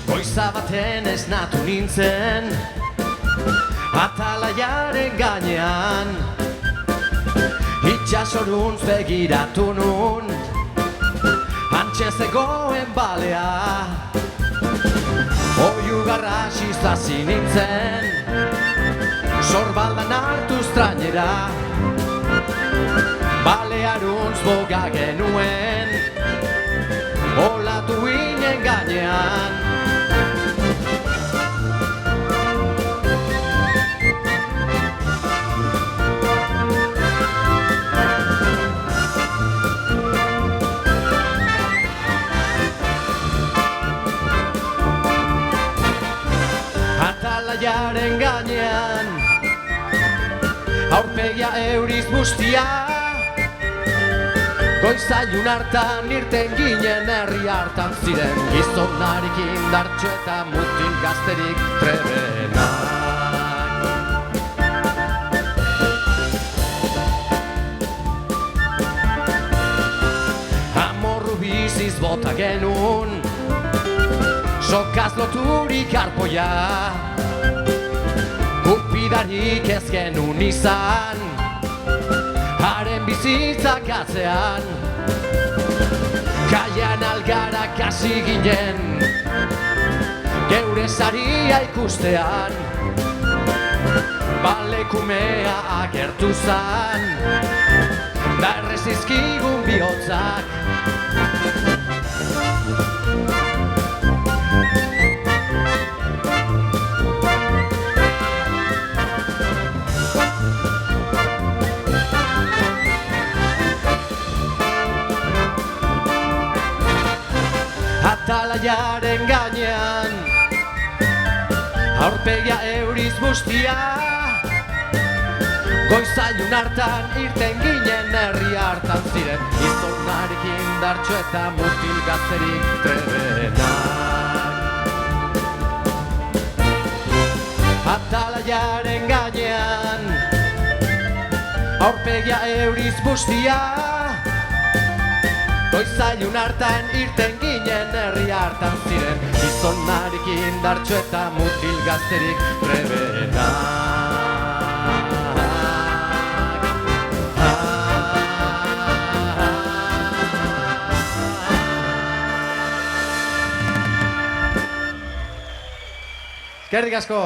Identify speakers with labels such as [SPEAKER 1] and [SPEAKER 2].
[SPEAKER 1] Goiza baten esnatu nintzen atalaiaren gainean, itxasoruntz begiratu nun hantxe zegoen balea. Oiu garrasi zazi nintzen sorbaldan hartuz trainera, balearuntz boga genuen olatu inen gainean. Atalaiaren gainean aurpegia euriz bustia, goizailun hartan irten ginen herri hartan ziren gizonarik indartxo eta mutil gazterik trebenak. Amorru biziz bota genuen sokaz loturik arpoia, kupidarik ez genuen izan haren bizitzak atzean. Kaian algarak hasi ginen geure saria ikustean, balekumea agertu zan da errezizkigun bihotzak. Atalaiaren gainean aurpegia euriz bustia, goizailun hartan irten ginen herri hartan ziren gizonarik indartxo eta mutil gazterik trebenak. Atalaiaren gainean aurpegia euriz bustia, goizailun hartan irten ginen herri hartan ziren gizonarik indartxo eta mutil gazterik trebenak. Eskerrik asko!